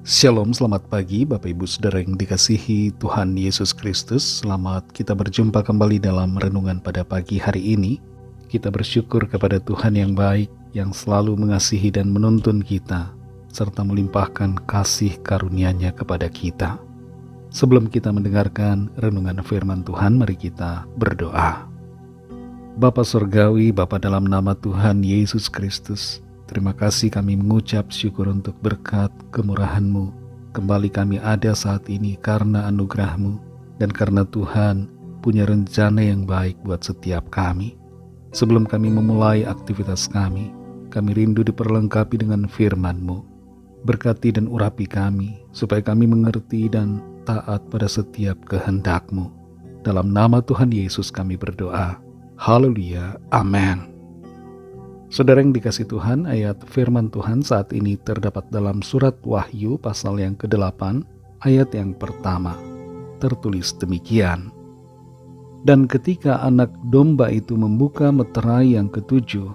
Shalom, selamat pagi Bapak Ibu Saudara yang dikasihi Tuhan Yesus Kristus. Selamat kita berjumpa kembali dalam renungan pada pagi hari ini. Kita bersyukur kepada Tuhan yang baik, yang selalu mengasihi dan menuntun kita, serta melimpahkan kasih karunia-Nya kepada kita. Sebelum kita mendengarkan renungan firman Tuhan, mari kita berdoa. Bapa Surgawi, Bapa dalam nama Tuhan Yesus Kristus, terima kasih kami mengucap syukur untuk berkat kemurahan-Mu. Kembali kami ada saat ini karena anugerah-Mu dan karena Tuhan punya rencana yang baik buat setiap kami. Sebelum kami memulai aktivitas kami rindu diperlengkapi dengan firman-Mu. Berkati dan urapi kami supaya kami mengerti dan taat pada setiap kehendak-Mu. Dalam nama Tuhan Yesus kami berdoa. Haleluya, amin. Saudara yang dikasih Tuhan, ayat firman Tuhan saat ini terdapat dalam surat Wahyu pasal yang ke-8, ayat yang pertama. Tertulis demikian. Dan ketika anak domba itu membuka meterai yang ketujuh,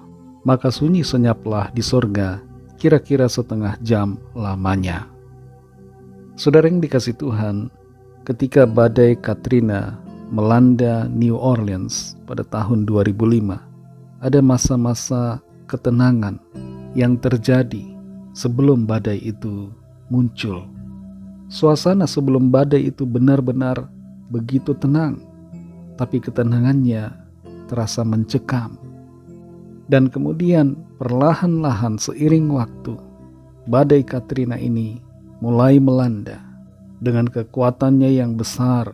maka sunyi senyaplah di sorga, kira-kira setengah jam lamanya. Saudara yang dikasih Tuhan, ketika badai Katrina melanda New Orleans pada tahun 2005, ada masa-masa ketenangan yang terjadi sebelum badai itu muncul. Suasana sebelum badai itu benar-benar begitu tenang, tapi ketenangannya terasa mencekam. Dan kemudian perlahan-lahan seiring waktu, badai Katrina ini mulai melanda dengan kekuatannya yang besar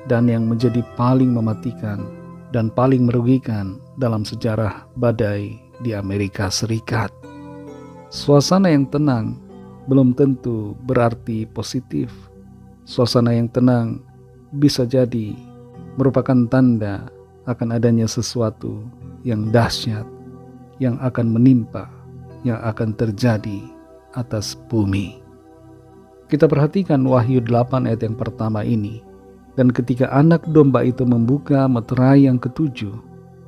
dan yang menjadi paling mematikan dan paling merugikan dalam sejarah badai di Amerika Serikat. Suasana yang tenang belum tentu berarti positif. Suasana yang tenang bisa jadi merupakan tanda akan adanya sesuatu yang dahsyat yang akan menimpa, yang akan terjadi atas bumi. Kita perhatikan Wahyu 8 ayat yang pertama ini. Dan ketika anak domba itu membuka meterai yang ketujuh,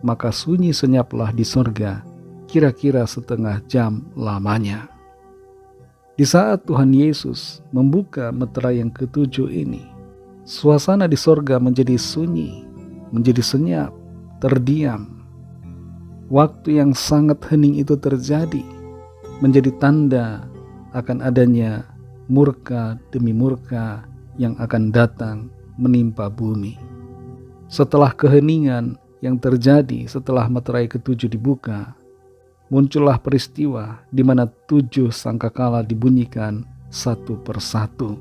maka sunyi senyaplah di sorga, kira-kira setengah jam lamanya. Di saat Tuhan Yesus membuka meterai yang ketujuh ini, suasana di sorga menjadi sunyi, menjadi senyap, terdiam. Waktu yang sangat hening itu terjadi, menjadi tanda akan adanya murka demi murka yang akan datang menimpa bumi. Setelah keheningan yang terjadi setelah meterai ketujuh dibuka, muncullah peristiwa di mana 7 sangkakala dibunyikan satu persatu.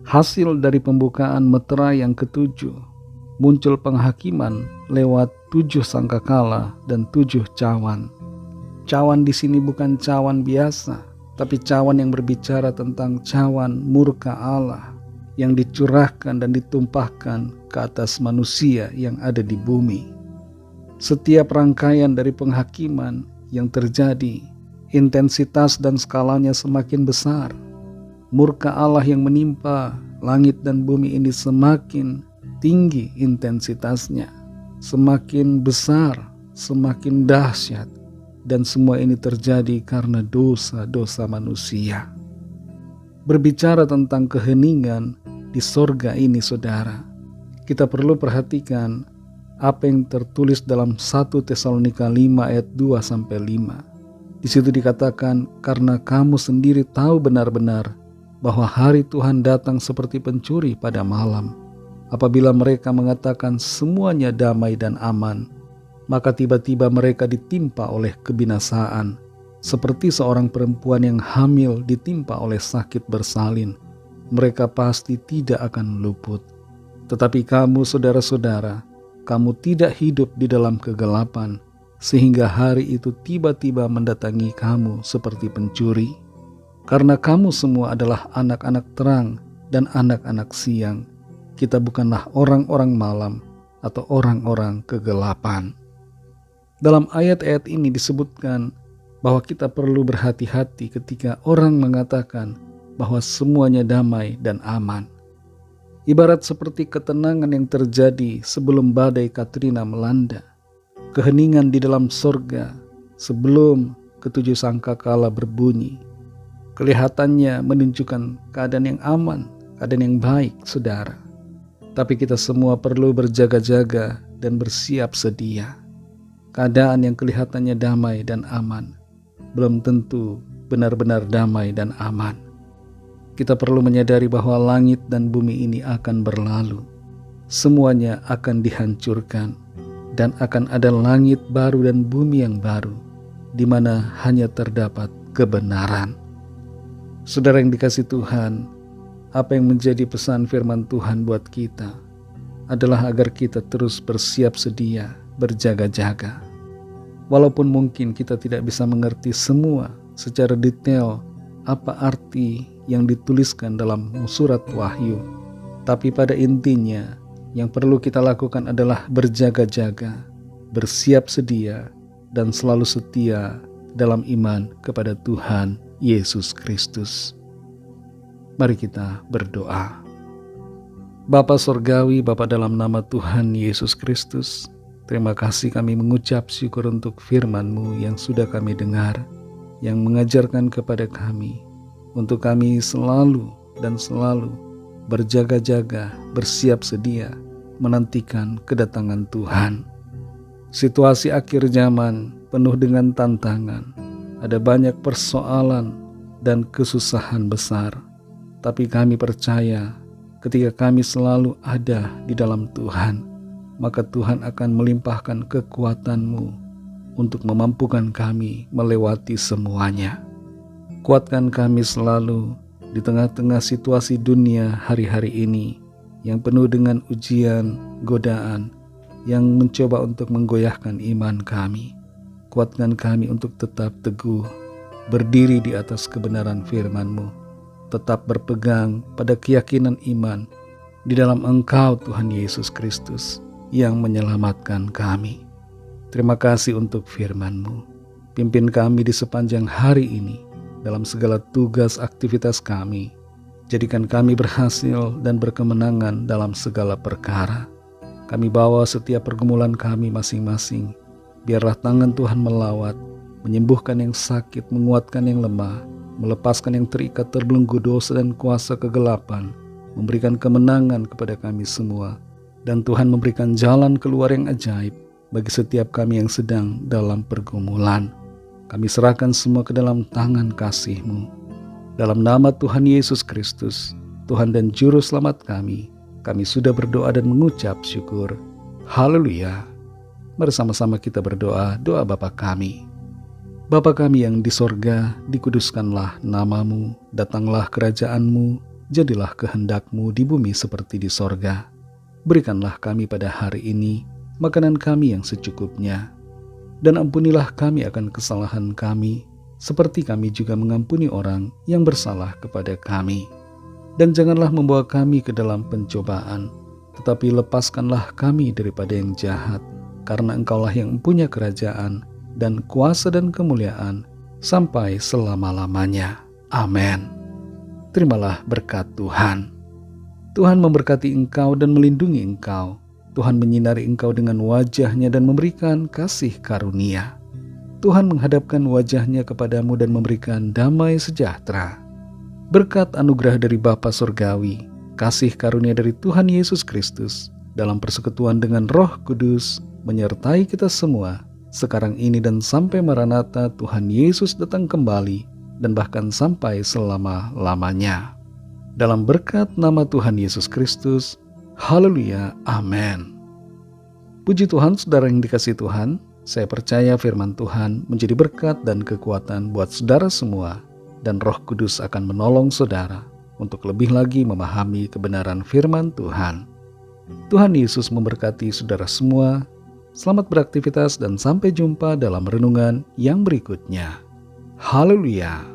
Hasil dari pembukaan meterai yang ketujuh, muncul penghakiman lewat 7 sangkakala dan 7 cawan. Cawan di sini bukan cawan biasa, tapi cawan yang berbicara tentang cawan murka Allah yang dicurahkan dan ditumpahkan ke atas manusia yang ada di bumi. Setiap rangkaian dari penghakiman yang terjadi, intensitas dan skalanya semakin besar. Murka Allah yang menimpa langit dan bumi ini semakin tinggi intensitasnya, semakin besar, semakin dahsyat, dan semua ini terjadi karena dosa-dosa manusia. Berbicara tentang keheningan di sorga ini, saudara, kita perlu perhatikan apa yang tertulis dalam 1 Tesalonika 5 ayat 2-5. Di situ dikatakan, karena kamu sendiri tahu benar-benar bahwa hari Tuhan datang seperti pencuri pada malam. Apabila mereka mengatakan semuanya damai dan aman, maka tiba-tiba mereka ditimpa oleh kebinasaan, seperti seorang perempuan yang hamil ditimpa oleh sakit bersalin. Mereka pasti tidak akan luput. Tetapi kamu, saudara-saudara, kamu tidak hidup di dalam kegelapan, sehingga hari itu tiba-tiba mendatangi kamu seperti pencuri. Karena kamu semua adalah anak-anak terang dan anak-anak siang. Kita bukanlah orang-orang malam atau orang-orang kegelapan. Dalam ayat-ayat ini disebutkan bahwa kita perlu berhati-hati ketika orang mengatakan bahwa semuanya damai dan aman. Ibarat seperti ketenangan yang terjadi sebelum badai Katrina melanda, keheningan di dalam sorga sebelum ketujuh sangkakala berbunyi, Kelihatannya menunjukkan keadaan yang aman, keadaan yang baik, saudara. Tapi kita semua perlu berjaga-jaga dan bersiap sedia. Keadaan yang kelihatannya damai dan aman belum tentu benar-benar damai dan aman. Kita perlu menyadari bahwa langit dan bumi ini akan berlalu. Semuanya akan dihancurkan dan akan ada langit baru dan bumi yang baru, di mana hanya terdapat kebenaran. Saudara yang dikasihi Tuhan, apa yang menjadi pesan firman Tuhan buat kita adalah agar kita terus bersiap sedia, berjaga-jaga. Walaupun mungkin kita tidak bisa mengerti semua secara detail apa arti yang dituliskan dalam surat Wahyu, tapi pada intinya yang perlu kita lakukan adalah berjaga-jaga, bersiap sedia, dan selalu setia dalam iman kepada Tuhan Yesus Kristus. Mari kita berdoa. Bapa Sorgawi, Bapa dalam nama Tuhan Yesus Kristus, terima kasih kami mengucap syukur untuk firman-Mu yang sudah kami dengar, yang mengajarkan kepada kami, untuk kami selalu dan selalu berjaga-jaga, bersiap sedia, menantikan kedatangan Tuhan. Situasi akhir zaman penuh dengan tantangan, ada banyak persoalan dan kesusahan besar. Tapi kami percaya ketika kami selalu ada di dalam Tuhan, maka Tuhan akan melimpahkan kekuatan-Mu untuk memampukan kami melewati semuanya. Kuatkan kami selalu di tengah-tengah situasi dunia hari-hari ini yang penuh dengan ujian, godaan, yang mencoba untuk menggoyahkan iman kami. Kuatkan kami untuk tetap teguh, berdiri di atas kebenaran firman-Mu, tetap berpegang pada keyakinan iman di dalam Engkau Tuhan Yesus Kristus yang menyelamatkan kami. Terima kasih untuk firman-Mu. Pimpin kami di sepanjang hari ini dalam segala tugas aktivitas kami. Jadikan kami berhasil dan berkemenangan dalam segala perkara. Kami bawa setiap pergumulan kami masing-masing. Biarlah tangan Tuhan melawat, menyembuhkan yang sakit, menguatkan yang lemah, melepaskan yang terikat terbelenggu dosa dan kuasa kegelapan, memberikan kemenangan kepada kami semua. Dan Tuhan memberikan jalan keluar yang ajaib bagi setiap kami yang sedang dalam pergumulan. Kami serahkan semua ke dalam tangan kasih-Mu. Dalam nama Tuhan Yesus Kristus, Tuhan dan Juru Selamat kami sudah berdoa dan mengucap syukur. Haleluya. Mari sama-sama kita berdoa, doa Bapa kami. Bapa kami yang di sorga, dikuduskanlah nama-Mu, datanglah kerajaan-Mu, jadilah kehendak-Mu di bumi seperti di sorga. Berikanlah kami pada hari ini makanan kami yang secukupnya, dan ampunilah kami akan kesalahan kami, seperti kami juga mengampuni orang yang bersalah kepada kami. Dan janganlah membawa kami ke dalam pencobaan, tetapi lepaskanlah kami daripada yang jahat, karena Engkaulah yang mempunyai kerajaan dan kuasa dan kemuliaan sampai selama-lamanya. Amin. Terimalah berkat Tuhan. Tuhan memberkati engkau dan melindungi engkau. Tuhan menyinari engkau dengan wajah-Nya dan memberikan kasih karunia. Tuhan menghadapkan wajah-Nya kepadamu dan memberikan damai sejahtera. Berkat anugerah dari Bapa Surgawi, kasih karunia dari Tuhan Yesus Kristus, dalam persekutuan dengan Roh Kudus, menyertai kita semua, sekarang ini dan sampai Maranatha Tuhan Yesus datang kembali, dan bahkan sampai selama-lamanya. Dalam berkat nama Tuhan Yesus Kristus, haleluya, amin. Puji Tuhan, saudara yang dikasihi Tuhan, saya percaya firman Tuhan menjadi berkat dan kekuatan buat saudara semua, dan Roh Kudus akan menolong saudara untuk lebih lagi memahami kebenaran firman Tuhan. Tuhan Yesus memberkati saudara semua. Selamat beraktivitas dan sampai jumpa dalam renungan yang berikutnya. Haleluya.